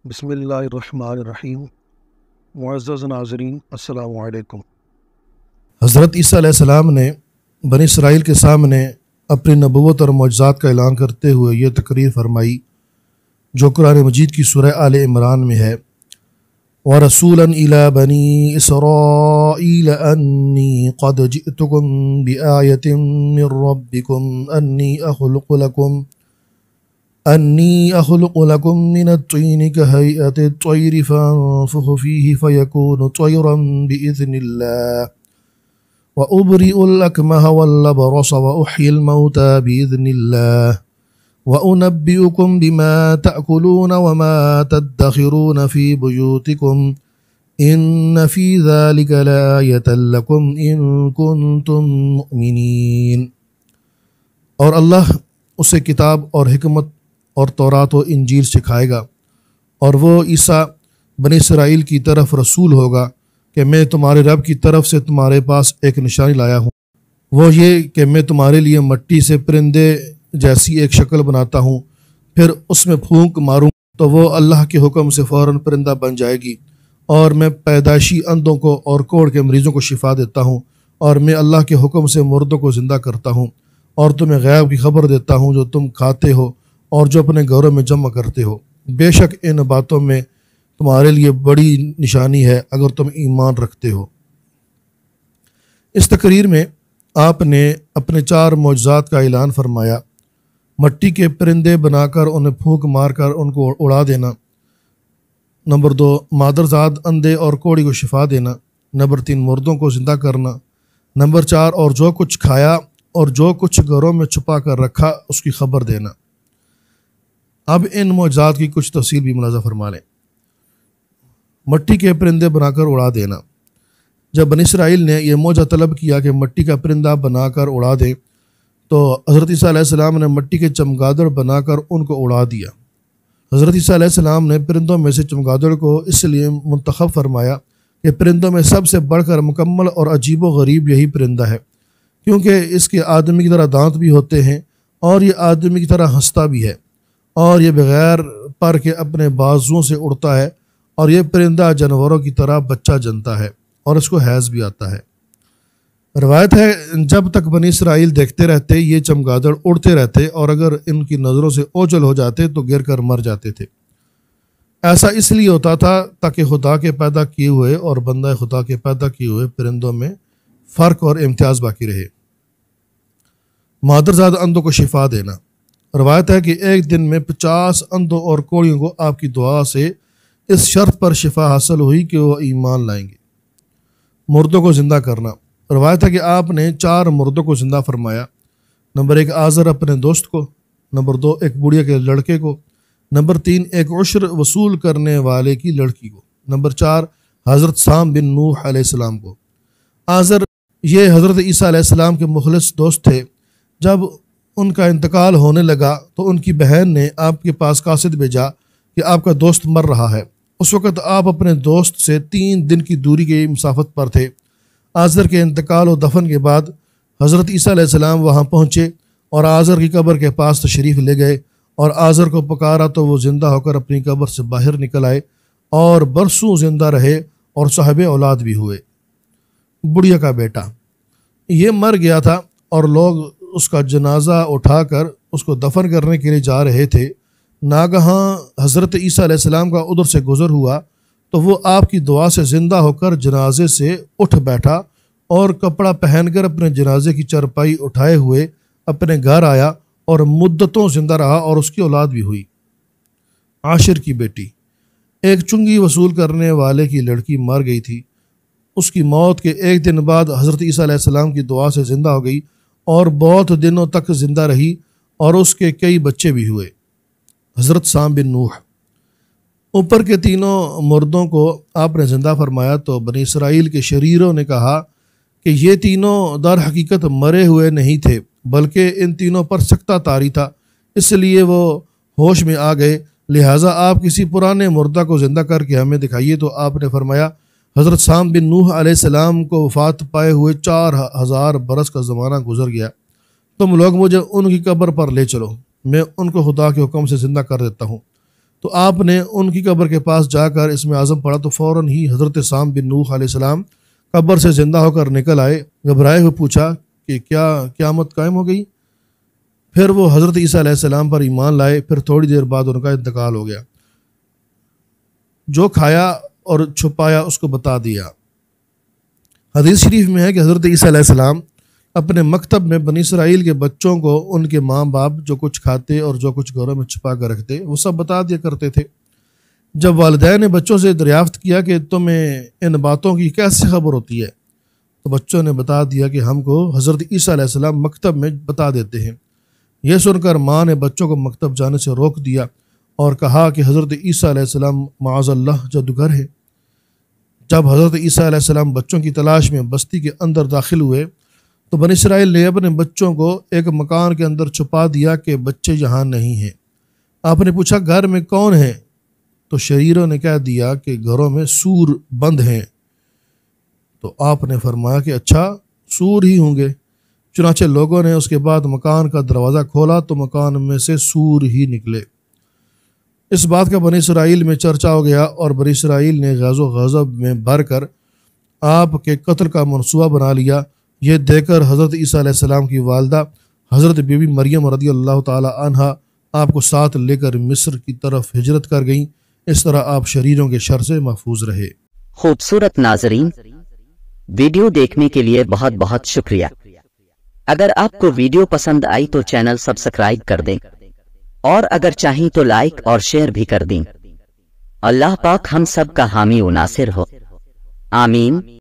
بسم اللہ الرحمن الرحیم۔ معزز ناظرین السلام علیکم۔ حضرت عیسیٰ علیہ السلام نے بنی اسرائیل کے سامنے اپنی نبوت اور معجزات کا اعلان کرتے ہوئے یہ تقریر فرمائی جو قرآن مجید کی سورہ آل عمران میں ہے، وَرَسُولًا إِلَىٰ بَنِي إِسْرَائِيلَ أَنِّي قَدْ جِئْتُكُم بِآيَةٍ مِّن رَّبِّكُمْ أَنِّي أَخْلُقُ لَكُم مِّنَ الطِّينِ كَهَيْئَةِ الطَّيْرِ فَأَنفُخُ فِيهِ فَيَكُونُ طَيْرًا بِإِذْنِ اللَّهِ وَأُبْرِئُ الْأَكْمَهَ وَالْأَبْرَصَ وَأُحْيِي الْمَوْتَىٰ بِإِذْنِ اللَّهِ وَأُنَبِّئُكُم بِمَا تَأْكُلُونَ وَمَا تَدَّخِرُونَ فِي بُيُوتِكُمْ إِنَّ فِي ذَلِكَ لَآيَةً لَكُمْ إِن كُنتُم مُّؤْمِنِينَ۔ اور اللہ اسے کتاب اور حکمت اور تورات و انجیل سکھائے گا، اور وہ عیسیٰ بنی اسرائیل کی طرف رسول ہوگا کہ میں تمہارے رب کی طرف سے تمہارے پاس ایک نشانی لایا ہوں، وہ یہ کہ میں تمہارے لیے مٹی سے پرندے جیسی ایک شکل بناتا ہوں، پھر اس میں پھونک ماروں تو وہ اللہ کے حکم سے فوراً پرندہ بن جائے گی، اور میں پیدائشی اندھوں کو اور کوڑ کے مریضوں کو شفا دیتا ہوں، اور میں اللہ کے حکم سے مردوں کو زندہ کرتا ہوں، اور تمہیں غیب کی خبر دیتا ہوں جو تم کھاتے ہو اور جو اپنے گھروں میں جمع کرتے ہو۔ بے شک ان باتوں میں تمہارے لیے بڑی نشانی ہے اگر تم ایمان رکھتے ہو۔ اس تقریر میں آپ نے اپنے 4 معجزات کا اعلان فرمایا: مٹی کے پرندے بنا کر انہیں پھونک مار کر ان کو اڑا دینا، نمبر 2 مادرزاد اندھے اور کوڑی کو شفا دینا، نمبر 3 مردوں کو زندہ کرنا، نمبر 4 اور جو کچھ کھایا اور جو کچھ گھروں میں چھپا کر رکھا اس کی خبر دینا۔ اب ان معجزات کی کچھ تفصیل بھی ملاحظہ فرما لیں۔ مٹی کے پرندے بنا کر اڑا دینا۔ جب بنی اسرائیل نے یہ معجزہ طلب کیا کہ مٹی کا پرندہ بنا کر اڑا دیں تو حضرت عیسیٰ علیہ السلام نے مٹی کے چمگادڑ بنا کر ان کو اڑا دیا۔ حضرت عیسیٰ علیہ السلام نے پرندوں میں سے چمگادڑ کو اس لیے منتخب فرمایا کہ پرندوں میں سب سے بڑھ کر مکمل اور عجیب و غریب یہی پرندہ ہے، کیونکہ اس کے آدمی کی طرح دانت بھی ہوتے ہیں اور یہ آدمی کی طرح ہنستا بھی ہے، اور یہ بغیر پر کے اپنے بازوؤں سے اڑتا ہے، اور یہ پرندہ جانوروں کی طرح بچہ جنتا ہے اور اس کو حیض بھی آتا ہے۔ روایت ہے جب تک بنی اسرائیل دیکھتے رہتے یہ چمگادڑ اڑتے رہتے، اور اگر ان کی نظروں سے اوجھل ہو جاتے تو گر کر مر جاتے تھے۔ ایسا اس لیے ہوتا تھا تاکہ خدا کے پیدا کیے ہوئے اور بندہ خدا کے پیدا کیے ہوئے پرندوں میں فرق اور امتیاز باقی رہے۔ مادرزاد اندھوں کو شفا دینا۔ روایت ہے کہ ایک دن میں 50 اندھوں اور کوڑیوں کو آپ کی دعا سے اس شرط پر شفا حاصل ہوئی کہ وہ ایمان لائیں گے۔ مردوں کو زندہ کرنا۔ روایت ہے کہ آپ نے 4 مردوں کو زندہ فرمایا، نمبر 1 آزر اپنے دوست کو، نمبر 2 ایک بڑھیا کے لڑکے کو، نمبر 3 ایک عشر وصول کرنے والے کی لڑکی کو، نمبر 4 حضرت سام بن نوح علیہ السلام کو۔ آزر یہ حضرت عیسیٰ علیہ السلام کے مخلص دوست تھے۔ جب ان کا انتقال ہونے لگا تو ان کی بہن نے آپ کے پاس قاصد بھیجا کہ آپ کا دوست مر رہا ہے۔ اس وقت آپ اپنے دوست سے 3 دن کی دوری کی مسافت پر تھے۔ آزر کے انتقال و دفن کے بعد حضرت عیسیٰ علیہ السلام وہاں پہنچے اور آزر کی قبر کے پاس تشریف لے گئے، اور آزر کو پکارا تو وہ زندہ ہو کر اپنی قبر سے باہر نکل آئے اور برسوں زندہ رہے اور صاحب اولاد بھی ہوئے۔ بڑھیا کا بیٹا یہ مر گیا تھا اور لوگ اس کا جنازہ اٹھا کر اس کو دفن کرنے کے لیے جا رہے تھے۔ ناگہاں حضرت عیسیٰ علیہ السلام کا ادھر سے گزر ہوا تو وہ آپ کی دعا سے زندہ ہو کر جنازے سے اٹھ بیٹھا اور کپڑا پہن کر اپنے جنازے کی چرپائی اٹھائے ہوئے اپنے گھر آیا اور مدتوں زندہ رہا اور اس کی اولاد بھی ہوئی۔ عاشر کی بیٹی ایک چنگی وصول کرنے والے کی لڑکی مر گئی تھی۔ اس کی موت کے ایک دن بعد حضرت عیسیٰ علیہ السلام کی دعا سے زندہ ہو گئی اور بہت دنوں تک زندہ رہی، اور اس کے کئی بچے بھی ہوئے۔ حضرت سام بن نوح اوپر کے 3 مردوں کو آپ نے زندہ فرمایا تو بنی اسرائیل کے شریروں نے کہا کہ یہ تینوں در حقیقت مرے ہوئے نہیں تھے بلکہ ان تینوں پر سکتہ طاری تھا، اس لیے وہ ہوش میں آ گئے، لہٰذا آپ کسی پرانے مردہ کو زندہ کر کے ہمیں دکھائیے۔ تو آپ نے فرمایا حضرت سام بن نوح علیہ السلام کو وفات پائے ہوئے 4000 برس کا زمانہ گزر گیا، تم لوگ مجھے ان کی قبر پر لے چلو، میں ان کو خدا کے حکم سے زندہ کر دیتا ہوں۔ تو آپ نے ان کی قبر کے پاس جا کر اسم اعظم پڑھا تو فوراً ہی حضرت سام بن نوح علیہ السلام قبر سے زندہ ہو کر نکل آئے۔ گھبرائے ہوئے پوچھا کہ کیا قیامت قائم ہو گئی؟ پھر وہ حضرت عیسیٰ علیہ السلام پر ایمان لائے۔ پھر تھوڑی دیر بعد ان کا انتقال ہو گیا۔ جو کھایا اور چھپایا اس کو بتا دیا۔ حدیث شریف میں ہے کہ حضرت عیسیٰ علیہ السلام اپنے مکتب میں بنی اسرائیل کے بچوں کو ان کے ماں باپ جو کچھ کھاتے اور جو کچھ گھروں میں چھپا کر رکھتے وہ سب بتا دیا کرتے تھے۔ جب والدین نے بچوں سے دریافت کیا کہ تمہیں ان باتوں کی کیسے خبر ہوتی ہے، تو بچوں نے بتا دیا کہ ہم کو حضرت عیسیٰ علیہ السلام مکتب میں بتا دیتے ہیں۔ یہ سن کر ماں نے بچوں کو مکتب جانے سے روک دیا اور کہا کہ حضرت عیسیٰ علیہ السلام معاذ اللہ جادوگر ہے۔ جب حضرت عیسیٰ علیہ السلام بچوں کی تلاش میں بستی کے اندر داخل ہوئے تو بنی اسرائیل نے اپنے بچوں کو ایک مکان کے اندر چھپا دیا کہ بچے یہاں نہیں ہیں۔ آپ نے پوچھا گھر میں کون ہیں؟ تو شریروں نے کہہ دیا کہ گھروں میں سور بند ہیں۔ تو آپ نے فرمایا کہ اچھا سور ہی ہوں گے۔ چنانچہ لوگوں نے اس کے بعد مکان کا دروازہ کھولا تو مکان میں سے سور ہی نکلے۔ اس بات کا بنی اسرائیل میں چرچا ہو گیا اور بنی اسرائیل نے غیظ و غضب میں بھر کر آپ کے قتل کا منصوبہ بنا لیا۔ یہ دیکھ کر حضرت عیسیٰ علیہ السلام کی والدہ حضرت بی بی مریم رضی اللہ تعالی عنہا آپ کو ساتھ لے کر مصر کی طرف ہجرت کر گئیں۔ اس طرح آپ شریروں کے شر سے محفوظ رہے۔ خوبصورت ناظرین، ویڈیو دیکھنے کے لیے بہت بہت شکریہ۔ اگر آپ کو ویڈیو پسند آئی تو چینل سبسکرائب کر دیں اور اگر چاہیں تو لائک اور شیئر بھی کر دیں۔ اللہ پاک ہم سب کا حامی و ناصر ہو، آمین۔